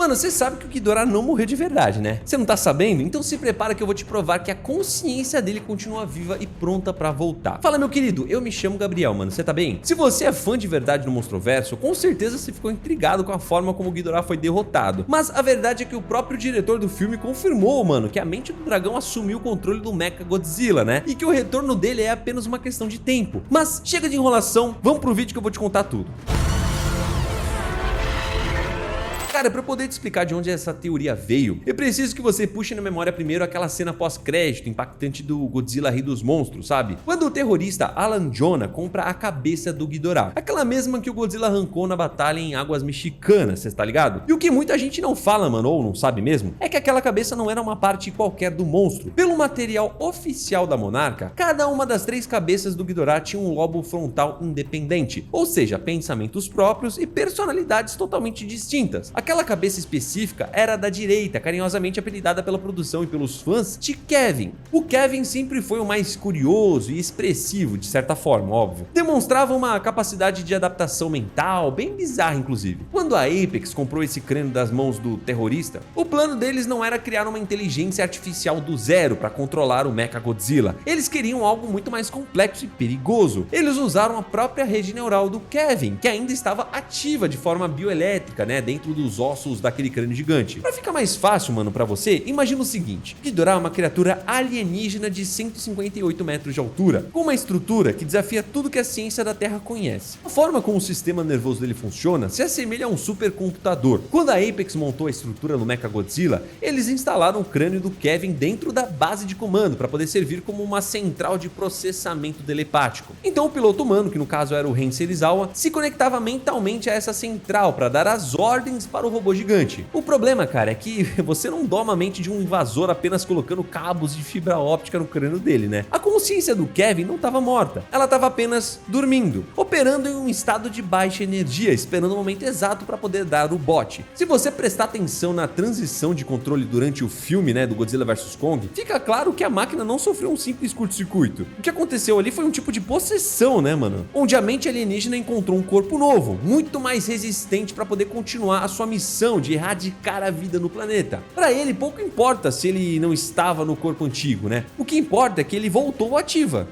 Mano, você sabe que o Ghidorah não morreu de verdade, né? Você não tá sabendo? Então se prepara que eu vou te provar que a consciência dele continua viva e pronta pra voltar. Fala, meu querido, eu me chamo Gabriel, mano, você tá bem? Se você é fã de verdade do Monstroverso, com certeza você ficou intrigado com a forma como o Ghidorah foi derrotado. Mas a verdade é que o próprio diretor do filme confirmou, mano, que a mente do dragão assumiu o controle do Mechagodzilla, né? E que o retorno dele é apenas uma questão de tempo. Mas chega de enrolação, vamos pro vídeo que eu vou te contar tudo. Cara, pra eu poder te explicar de onde essa teoria veio, eu preciso que você puxe na memória primeiro aquela cena pós-crédito impactante do Godzilla Rei dos Monstros, sabe? Quando o terrorista Alan Jonah compra a cabeça do Ghidorah, aquela mesma que o Godzilla arrancou na batalha em Águas Mexicanas, cê tá ligado? E o que muita gente não fala, mano, ou não sabe mesmo, é que aquela cabeça não era uma parte qualquer do monstro. Pelo material oficial da Monarca, cada uma das 3 cabeças do Ghidorah tinha um lobo frontal independente, ou seja, pensamentos próprios e personalidades totalmente distintas. Aquela cabeça específica era da direita, carinhosamente apelidada pela produção e pelos fãs de Kevin. O Kevin sempre foi o mais curioso e expressivo, de certa forma, óbvio. Demonstrava uma capacidade de adaptação mental bem bizarra, inclusive. Quando a Apex comprou esse crânio das mãos do terrorista, o plano deles não era criar uma inteligência artificial do zero para controlar o Mechagodzilla. Eles queriam algo muito mais complexo e perigoso. Eles usaram a própria rede neural do Kevin, que ainda estava ativa de forma bioelétrica, né, dentro dos ossos daquele crânio gigante. Pra ficar mais fácil, mano, pra você, imagina o seguinte: Ghidorah é uma criatura alienígena de 158 metros de altura, com uma estrutura que desafia tudo que a ciência da Terra conhece. A forma como o sistema nervoso dele funciona se assemelha a um supercomputador. Quando a Apex montou a estrutura no Mechagodzilla, eles instalaram o crânio do Kevin dentro da base de comando para poder servir como uma central de processamento telepático. Então o piloto humano, que no caso era o Ren Serizawa, se conectava mentalmente a essa central para dar as ordens para o robô gigante. O problema, cara, é que você não doma a mente de um invasor apenas colocando cabos de fibra óptica no crânio dele, né? A consciência do Kevin não estava morta, ela estava apenas dormindo, operando em um estado de baixa energia, esperando o momento exato para poder dar o bote. Se você prestar atenção na transição de controle durante o filme, né, do Godzilla vs Kong, fica claro que a máquina não sofreu um simples curto-circuito. O que aconteceu ali foi um tipo de possessão, né, mano? Onde a mente alienígena encontrou um corpo novo, muito mais resistente para poder continuar a sua missão de erradicar a vida no planeta. Para ele, pouco importa se ele não estava no corpo antigo, né? O que importa é que ele voltou ativa.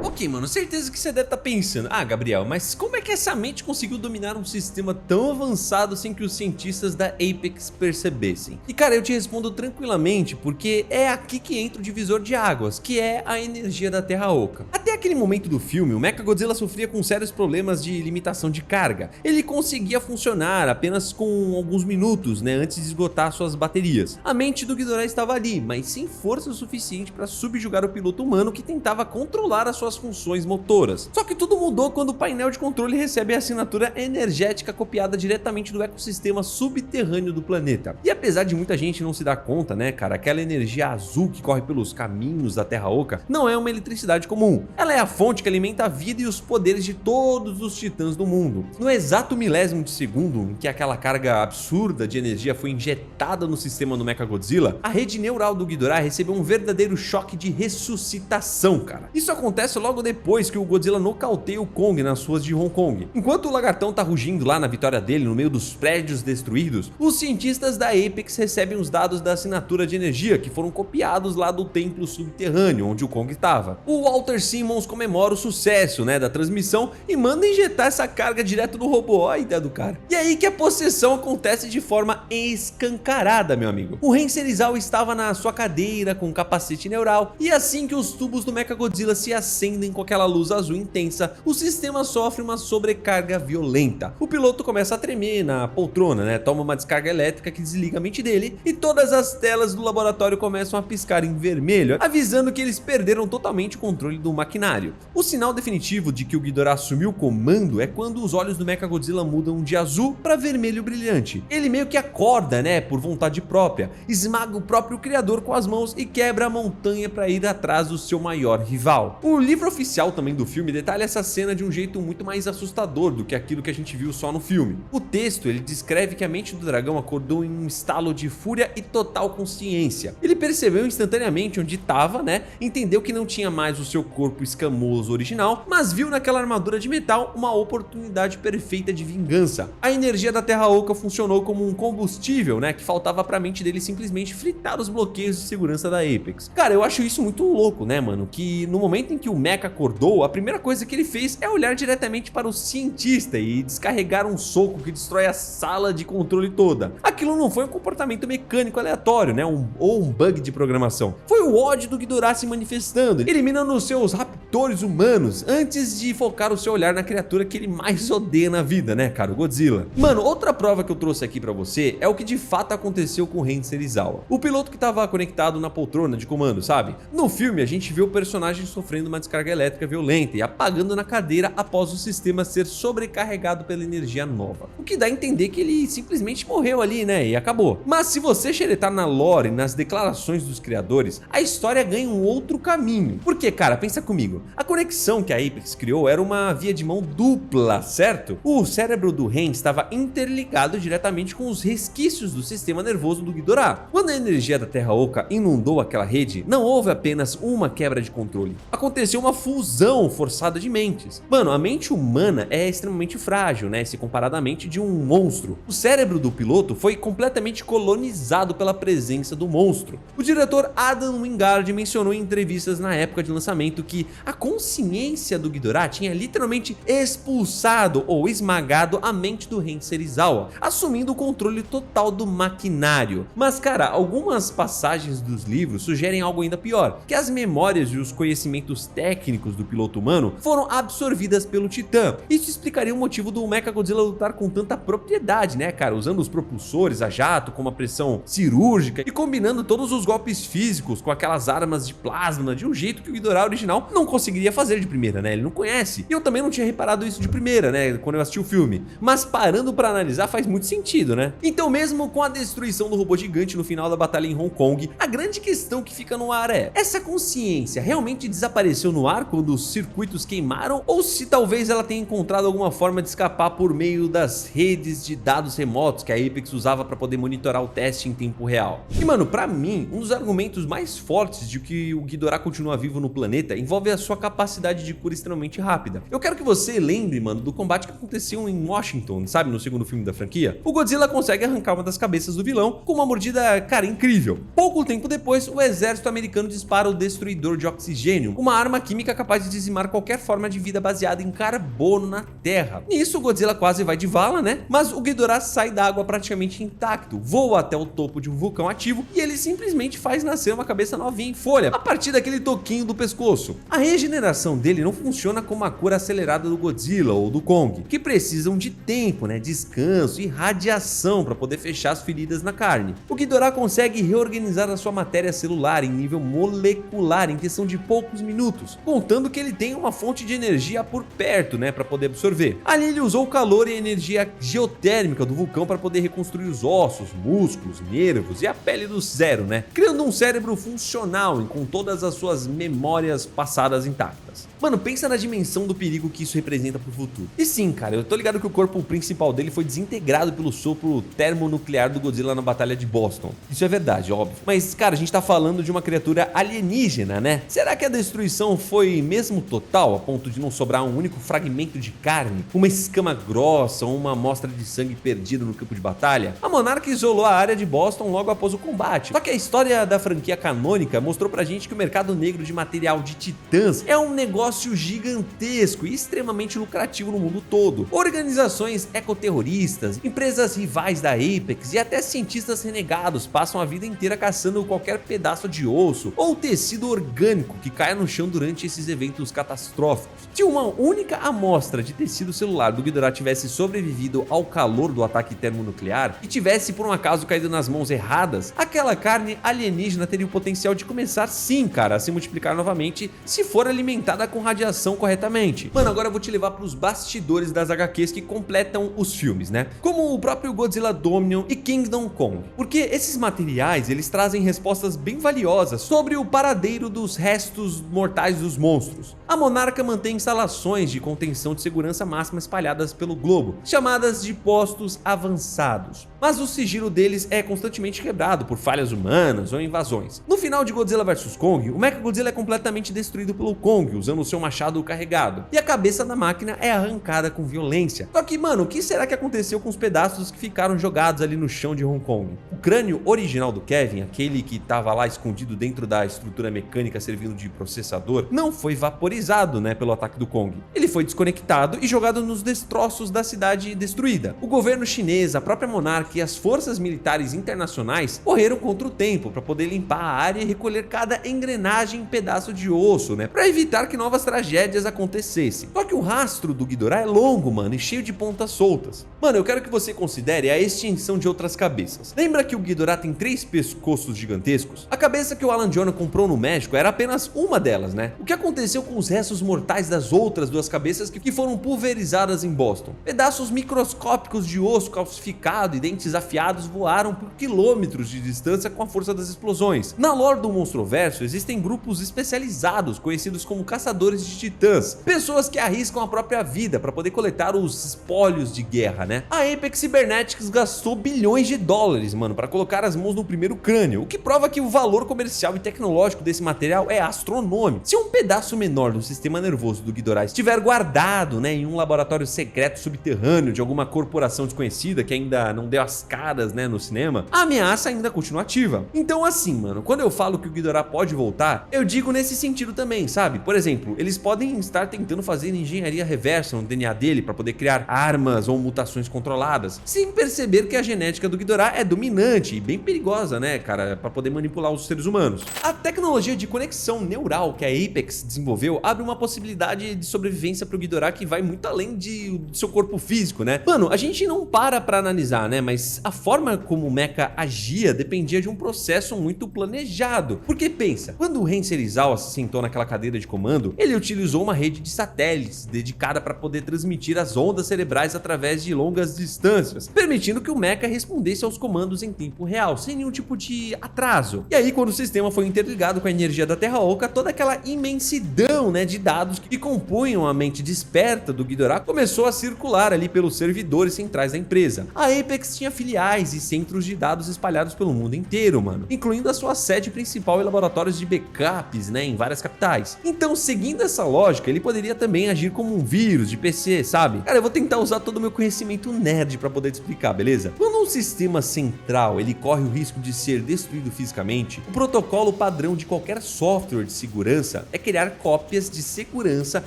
Ok, mano, certeza que você deve estar pensando: ah, Gabriel, mas como é que essa mente conseguiu dominar um sistema tão avançado sem que os cientistas da Apex percebessem? E cara, eu te respondo tranquilamente, porque é aqui que entra o divisor de águas, que é a energia da Terra Oca. Até aquele momento do filme, o Mechagodzilla sofria com sérios problemas de limitação de carga. Ele conseguia funcionar apenas com alguns minutos, né, antes de esgotar suas baterias. A mente do Ghidorah estava ali, mas sem força o suficiente para subjugar o piloto humano que tentava controlar as suas funções motoras. Só que tudo mudou quando o painel de controle recebe a assinatura energética copiada diretamente do ecossistema subterrâneo do planeta. E apesar de muita gente não se dar conta, né, cara, aquela energia azul que corre pelos caminhos da Terra Oca não é uma eletricidade comum. Ela é a fonte que alimenta a vida e os poderes de todos os titãs do mundo. No exato milésimo de segundo em que aquela carga absurda de energia foi injetada no sistema do Mechagodzilla, a rede neural do Ghidorah recebeu um verdadeiro choque de ressuscitação, cara. Isso acontece logo depois que o Godzilla nocauteia o Kong nas ruas de Hong Kong. Enquanto o lagartão tá rugindo lá na vitória dele no meio dos prédios destruídos, os cientistas da Apex recebem os dados da assinatura de energia que foram copiados lá do templo subterrâneo onde o Kong estava. O Walter Simmons comemora o sucesso, né, da transmissão e manda injetar essa carga direto no robô. Olha a ideia do cara. E aí que a possessão acontece de forma escancarada, meu amigo. O Ren Serizawa estava na sua cadeira com um capacete neural e assim que os tubos do Mechagodzilla se acendem com aquela luz azul intensa, o sistema sofre uma sobrecarga violenta. O piloto começa a tremer na poltrona, né? Toma uma descarga elétrica que desliga a mente dele e todas as telas do laboratório começam a piscar em vermelho, avisando que eles perderam totalmente o controle do maquinário. O sinal definitivo de que o Ghidorah assumiu o comando é quando os olhos do Mechagodzilla mudam de azul para vermelho brilhante. Ele meio que acorda, né, por vontade própria, esmaga o próprio criador com as mãos e quebra a montanha para ir atrás do seu maior rival. O livro oficial também do filme detalha essa cena de um jeito muito mais assustador do que aquilo que a gente viu só no filme. O texto, ele descreve que a mente do dragão acordou em um estalo de fúria e total consciência. Ele percebeu instantaneamente onde estava, né, entendeu que não tinha mais o seu corpo escamoso original, mas viu naquela armadura de metal uma oportunidade perfeita de vingança. A energia da Terra Oca funcionou como um combustível, né, que faltava pra mente dele simplesmente fritar os bloqueios de segurança da Apex. Cara, eu acho isso muito louco, né, mano, que no momento em que o Mecha acordou, a primeira coisa que ele fez é olhar diretamente para o cientista e descarregar um soco que destrói a sala de controle toda. Aquilo não foi um comportamento mecânico aleatório, né, ou um bug de programação. Foi o ódio do Ghidorah se manifestando, eliminando os seus raptores humanos antes de focar o seu olhar na criatura que ele mais odeia na vida, né, cara, o Godzilla. Mano, outra prova que eu trouxe aqui pra você é o que de fato aconteceu com o Ren Serizawa, o piloto que tava conectado na poltrona de comando, sabe? No filme a gente vê o personagem sofrendo uma descarga elétrica violenta e apagando na cadeira após o sistema ser sobrecarregado pela energia nova, o que dá a entender que ele simplesmente morreu ali, né, e acabou. Mas se você xeretar na lore e nas declarações dos criadores, a história ganha um outro caminho. Porque, cara, pensa comigo, a conexão que a Apex criou era uma via de mão dupla, certo? O cérebro do Ren estava interligado diretamente com os resquícios do sistema nervoso do Ghidorah. Quando a energia da Terra Oca inundou aquela rede, não houve apenas uma quebra de controle, aconteceu uma fusão forçada de mentes. Mano, a mente humana é extremamente frágil, né, se comparadamente de um monstro. O cérebro do piloto foi completamente colonizado pela presença do monstro. O diretor Adam Wingard mencionou em entrevistas na época de lançamento que a consciência do Ghidorah tinha literalmente expulsado ou esmagado a mente do Ren Serizawa, assumindo o controle total do maquinário. Mas, cara, algumas passagens dos livros sugerem algo ainda pior, que as memórias e os conhecimentos técnicos do piloto humano foram absorvidas pelo Titã. Isso explicaria o motivo do Mechagodzilla lutar com tanta propriedade, né, cara, usando os propulsores a jato com uma pressão cirúrgica e combinando todos os golpes físicos com aquelas armas de plasma de um jeito que o Ghidorah original não conseguiria fazer de primeira, né, ele não conhece. E eu também não tinha reparado isso de primeira, né, quando eu assisti o filme, mas parando pra analisar faz muito sentido, né. Então, mesmo com a destruição do robô gigante no final da batalha em Hong Kong, a grande questão que fica no ar é: essa consciência realmente desapareceu no ar quando os circuitos queimaram, ou se talvez ela tenha encontrado alguma forma de escapar por meio das redes de dados remotos que a Apex usava para poder monitorar o teste em tempo real? E, mano, pra mim, um dos argumentos mais fortes de que o Ghidorah continua vivo no planeta envolve a sua capacidade de cura extremamente rápida. Eu quero que você lembre, mano, do combate que aconteceu em Washington, sabe, no segundo filme da franquia? O Godzilla consegue arrancar uma das cabeças do vilão com uma mordida, cara, incrível. Pouco tempo depois, o exército americano dispara o destruidor de oxigênio, uma arma química capaz de dizimar qualquer forma de vida baseada em carbono na Terra. Nisso, o Godzilla quase vai de vala, né? Mas o Ghidorah sai da água praticamente intacto, voa até o topo de um vulcão ativo e ele simplesmente faz nascer uma cabeça novinha em folha, a partir daquele toquinho do pescoço. A regeneração dele não funciona como a cura acelerada do Godzilla ou do Kong, que precisam de tempo, né, descanso e radiação para poder fechar as feridas na carne. O Ghidorah consegue reorganizar a sua matéria celular em nível molecular em questão de poucos minutos, contando que ele tem uma fonte de energia por perto, né, para poder absorver. Ali ele usou o calor e a energia geotérmica do vulcão para poder reconstruir os ossos, músculos, nervos e a pele do Zero, né, criando um cérebro funcional e com todas as suas memórias passadas intactas. Mano, pensa na dimensão do perigo que isso representa pro futuro. E sim, cara, eu tô ligado que o corpo principal dele foi desintegrado pelo sopro termonuclear do Godzilla na Batalha de Boston. Isso é verdade, óbvio. Mas, cara, a gente tá falando de uma criatura alienígena, né? Será que a destruição foi mesmo total, a ponto de não sobrar um único fragmento de carne, uma escama grossa ou uma amostra de sangue perdida no campo de batalha? A Monarch isolou a área de Boston logo após o combate. Só que a história da franquia canônica mostrou pra gente que o mercado negro de material de titãs é um negócio gigantesco e extremamente lucrativo no mundo todo. Organizações ecoterroristas, empresas rivais da Apex e até cientistas renegados passam a vida inteira caçando qualquer pedaço de osso ou tecido orgânico que caia no chão durante esses eventos catastróficos. Se uma única amostra de tecido celular do Ghidorah tivesse sobrevivido ao calor do ataque termonuclear e tivesse por um acaso caído nas mãos erradas, aquela carne alienígena teria o potencial de começar sim, cara, a se multiplicar novamente se for alimentada com com radiação corretamente. Mano, agora eu vou te levar pros bastidores das HQs que completam os filmes, né? Como o próprio Godzilla Dominion e Kingdom Kong. Porque esses materiais, eles trazem respostas bem valiosas sobre o paradeiro dos restos mortais dos monstros. A Monarca mantém instalações de contenção de segurança máxima espalhadas pelo globo, chamadas de postos avançados. Mas o sigilo deles é constantemente quebrado por falhas humanas ou invasões. No final de Godzilla vs Kong, o Mechagodzilla é completamente destruído pelo Kong, usando seu machado carregado, e a cabeça da máquina é arrancada com violência. Só que, mano, o que será que aconteceu com os pedaços que ficaram jogados ali no chão de Hong Kong? O crânio original do Kevin, aquele que estava lá escondido dentro da estrutura mecânica servindo de processador, não foi vaporizado, né, pelo ataque do Kong. Ele foi desconectado e jogado nos destroços da cidade destruída. O governo chinês, a própria Monarca e as forças militares internacionais correram contra o tempo para poder limpar a área e recolher cada engrenagem e pedaço de osso, né, para evitar que novas tragédias acontecessem. Só que o rastro do Ghidorah é longo, mano, e cheio de pontas soltas. Mano, eu quero que você considere a extinção de outras cabeças. Lembra que o Ghidorah tem 3 pescoços gigantescos? A cabeça que o Alan Jonah comprou no México era apenas uma delas, né? O que aconteceu com os restos mortais das outras 2 cabeças que foram pulverizadas em Boston? Pedaços microscópicos de osso calcificado e dentes afiados voaram por quilômetros de distância com a força das explosões. Na lore do Monstroverso existem grupos especializados conhecidos como caçadores de titãs, pessoas que arriscam a própria vida para poder coletar os espólios de guerra, né? A Apex Cybernetics gastou bilhões de dólares, mano, para colocar as mãos no primeiro crânio, o que prova que o valor comercial e tecnológico desse material é astronômico. Se um pedaço menor do sistema nervoso do Ghidorah estiver guardado, né, em um laboratório secreto subterrâneo de alguma corporação desconhecida que ainda não deu as caras, né, no cinema, a ameaça ainda continua ativa. Então assim, mano, quando eu falo que o Ghidorah pode voltar, eu digo nesse sentido também, sabe? Por exemplo, eles podem estar tentando fazer engenharia reversa no DNA dele para poder criar armas ou mutações controladas, sem perceber que a genética do Ghidorah é dominante e bem perigosa, né, cara, para poder manipular os seres humanos. A tecnologia de conexão neural que a Apex desenvolveu abre uma possibilidade de sobrevivência pro Ghidorah que vai muito além do seu corpo físico, né? Mano, a gente não para pra analisar, né, mas a forma como o mecha agia dependia de um processo muito planejado. Porque pensa, quando o Hensei Izawa se sentou naquela cadeira de comando, ele utilizou uma rede de satélites dedicada para poder transmitir as ondas cerebrais através de longas distâncias, permitindo que o mecha respondesse aos comandos em tempo real, sem nenhum tipo de atraso. E aí, quando o sistema foi interligado com a energia da Terra Oca, toda aquela imensidão, né, de dados que compunham a mente desperta do Ghidorah começou a circular ali pelos servidores centrais da empresa. A Apex tinha filiais e centros de dados espalhados pelo mundo inteiro, mano, incluindo a sua sede principal e laboratórios de backups, né, em várias capitais. Então, seguindo essa lógica, ele poderia também agir como um vírus de PC, sabe? Cara, eu vou tentar usar todo o meu conhecimento nerd pra poder te explicar, beleza? Quando um sistema central ele corre o risco de ser destruído fisicamente, o protocolo padrão de qualquer software de segurança é criar cópias de segurança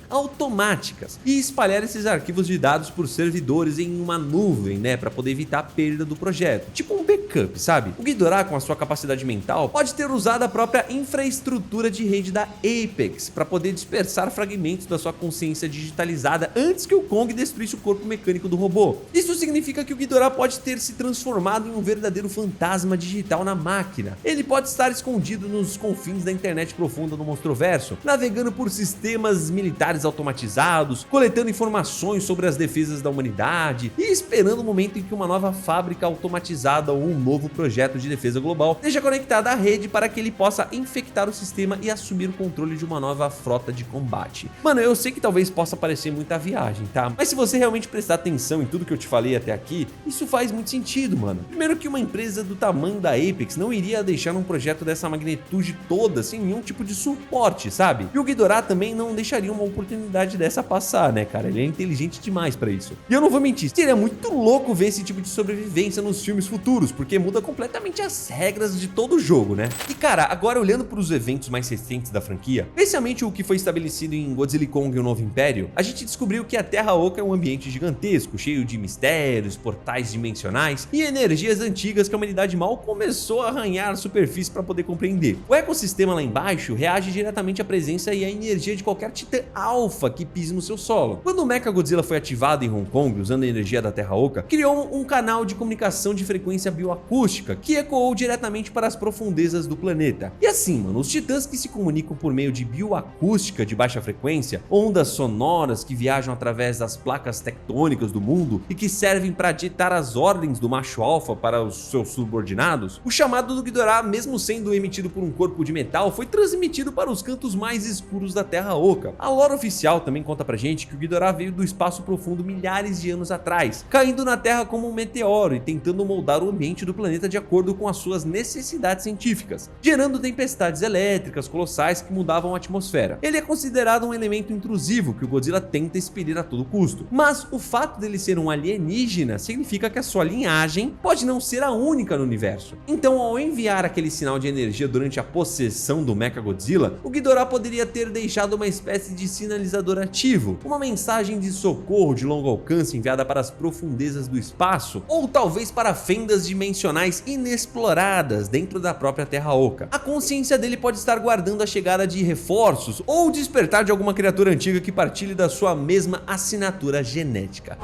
automáticas e espalhar esses arquivos de dados por servidores em uma nuvem, né, para poder evitar a perda do projeto. Tipo um backup, sabe? O Ghidorah, com a sua capacidade mental, pode ter usado a própria infraestrutura de rede da Apex para poder dispersar fragmentos da sua consciência digitalizada antes que o Kong destruísse o corpo mecânico do robô. Isso significa que o Ghidorah pode ter se transformado em um verdadeiro fantasma digital na máquina. Ele pode estar escondido nos confins da internet profunda do Monstroverso, navegando por sistemas militares automatizados, coletando informações sobre as defesas da humanidade e esperando o momento em que uma nova fábrica automatizada ou um novo projeto de defesa global esteja conectada à rede para que ele possa infectar o sistema e assumir o controle de uma nova frota de combate. Mano, eu sei que talvez possa parecer muita viagem, tá? Mas se você realmente prestar atenção em tudo que eu te falei até aqui, isso faz muito sentido, mano. Primeiro que uma empresa do tamanho da Apex não iria deixar um projeto dessa magnitude toda sem nenhum tipo de suporte, sabe? E o Ghidorah também não deixaria uma oportunidade dessa passar, né, cara? Ele é inteligente demais pra isso. E eu não vou mentir, seria muito louco ver esse tipo de sobrevivência nos filmes futuros, porque muda completamente as regras de todo o jogo, né? E cara, agora olhando pros eventos mais recentes da franquia, especialmente o que foi estabelecido em Godzilla Kong e o Novo Império, a gente descobriu que a Terra Oca é um ambiente gigantesco, cheio de mistérios, portais dimensionais e energias antigas que a humanidade mal começou a arranhar a superfície para poder compreender. O ecossistema lá embaixo reage diretamente à presença e à energia de qualquer titã alfa que pise no seu solo. Quando o Mechagodzilla foi ativado em Hong Kong usando a energia da Terra Oca, criou um canal de comunicação de frequência bioacústica, que ecoou diretamente para as profundezas do planeta. E assim, mano, os titãs que se comunicam por meio de bioacústica de baixa frequência, ondas sonoras que viajam através das placas tectônicas do mundo e que servem para ditar as ordens do macho alfa para os seus subordinados, o chamado do Ghidorah, mesmo sendo emitido por um corpo de metal, foi transmitido para os cantos mais escuros da Terra Oca. A lore oficial também conta pra gente que o Ghidorah veio do espaço profundo milhares de anos atrás, caindo na Terra como um meteoro e tentando moldar o ambiente do planeta de acordo com as suas necessidades científicas, gerando tempestades elétricas colossais que mudavam a atmosfera. Ele é considerado um elemento intrusivo que o Godzilla tenta expelir a todo custo, mas o fato dele ser um alienígena significa que a sua linhagem pode não ser a única no universo. Então, ao enviar aquele sinal de energia durante a possessão do Mechagodzilla, o Ghidorah poderia ter deixado uma espécie de sinalizador ativo, uma mensagem de socorro de longo alcance enviada para as profundezas do espaço, ou talvez para fendas dimensionais inexploradas dentro da própria Terra Oca. A consciência dele pode estar guardando a chegada de reforços ou o despertar de alguma criatura antiga que partilhe da sua mesma assinatura genética.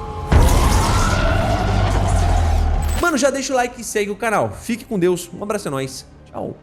Mano, já deixa o like e segue o canal. Fique com Deus, um abraço, é nóis, tchau.